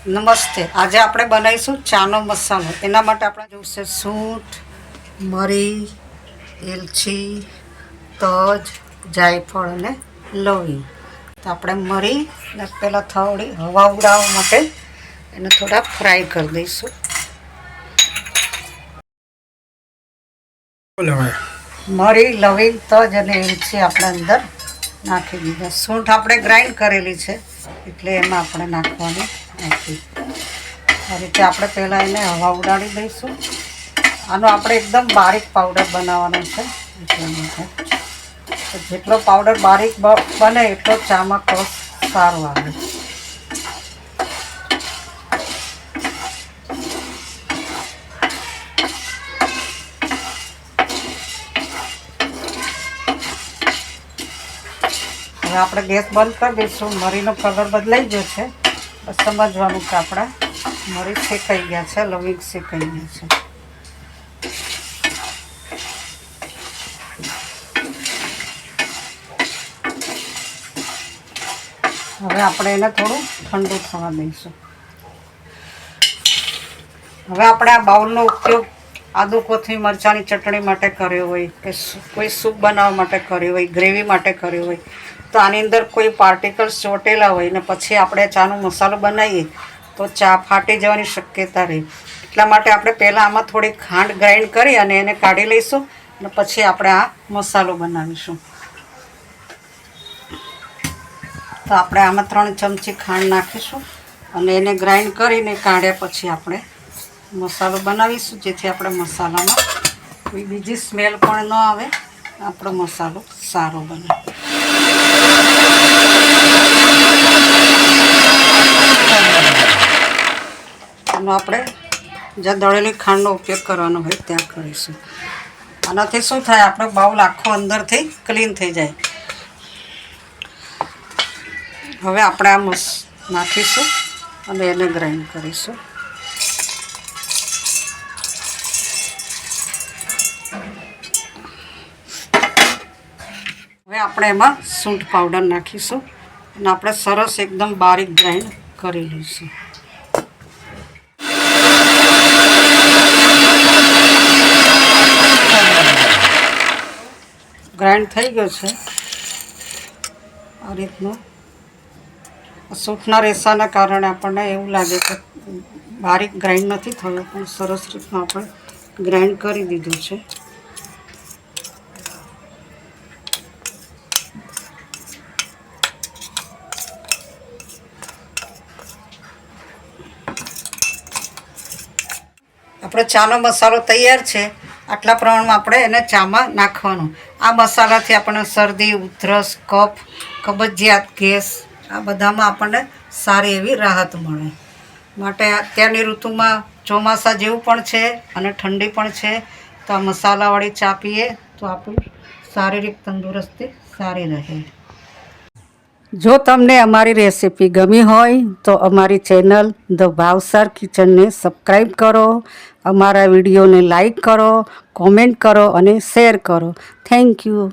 નમસ્તે। આજે આપણે બનાવીશું ચાનો મસાલો। એના માટે આપણે જોઈશે સૂંઠ, મરી, એલચી, તજ, જાયફળ અને લવિંગ। તો આપણે મરીને પહેલાં થોડી હવા ઉડાવવા માટે એને થોડા ફ્રાય કરી દઈશું। મરી, લવિંગ, તજ અને એલચી આપણે અંદર નાખી દીધા। સૂંઠ આપણે ગ્રાઇન્ડ કરેલી છે એટલે એમાં આપણે નાખવાની નથી। આ રીતે આપણે પહેલાં એને હવા ઉડાડી દઈશું। આનો આપણે એકદમ બારીક પાવડર બનાવવાનો છે એટલા માટે જેટલો પાવડર બારીક બને એટલો ચામાં કસ સારો આવે। હવે આપણે ગેસ બંધ કરી દઈશું। મરીનો કલર બદલાઈ ગયો છે, બસ સમજવાનું કે આપણા મરી શેકાઈ ગયા છે, લવિંગ શેકાઈ ગયા છે। હવે આપણે એને થોડું ઠંડુ થવા દઈશું। હવે આપણે આ બાઉલનો ઉપયોગ આદુ કોથમી મરચાંની ચટણી માટે કર્યો હોય કે કોઈ સૂપ બનાવવા માટે કર્યો હોય, ગ્રેવી માટે કર્યો હોય, તો આની અંદર કોઈ પાર્ટિકલ્સ ચોટેલા હોય ને પછી આપણે ચાનો મસાલો બનાવીએ તો ચા ફાટી જવાની શક્યતા રહે। એટલા માટે આપણે પહેલાં આમાં થોડી ખાંડ ગ્રાઇન્ડ કરી અને એને કાઢી લઈશું અને પછી આપણે આ મસાલો બનાવીશું। તો આપણે આમાં 3 ચમચી ખાંડ નાખીશું અને એને ગ્રાઇન્ડ કરીને કાઢ્યા પછી આપણે મસાલો બનાવીશું, જેથી આપણે મસાલામાં કોઈ બીજી સ્મેલ પણ ન આવે, આપણો મસાલો સારો બને। આનો આપણે જ્યાં દળેલી ખાંડનો ઉપયોગ કરવાનો હોય ત્યાં કરીશું। આનાથી શું થાય, આપણો બાઉલ આખો અંદરથી ક્લીન થઈ જાય। હવે આપણે આ નાખીશું અને એને ગ્રાઇન્ડ કરીશું। હવે આપણે એમાં સૂંઠ પાવડર નાખીશું અને આપણે સરસ એકદમ બારીક ગ્રાઇન્ડ કરી લઈશું। ગ્રાઇન્ડ થઈ ગયો છે આ રીતનું। સૂંઠના રેસાના કારણે આપણને એવું લાગે કે બારીક ગ્રાઇન્ડ નથી થયું, પણ સરસ રીતનું આપણે ગ્રાઇન્ડ કરી દીધું છે। આપણો ચાનો મસાલો તૈયાર છે। આટલા પ્રમાણમાં આપણે એને ચામાં નાખવાનો। આ મસાલાથી આપણને શરદી, ઉધરસ, કફ, કબજિયાત, ગેસ આ બધામાં આપણને સારી એવી રાહત મળે। માટે અત્યારની ઋતુમાં ચોમાસા જેવું પણ છે અને ઠંડી પણ છે, તો આ મસાલાવાળી ચા પીએ તો આપણી શારીરિક તંદુરસ્તી સારી રહે। જો તમને અમારી રેસીપી ગમી હોય તો અમારી ચેનલ ધ ભાવસાર કિચનને સબસ્ક્રાઈબ કરો, અમારા વિડીયોને લાઈક કરો, કોમેન્ટ કરો અને શેર કરો। Thank you.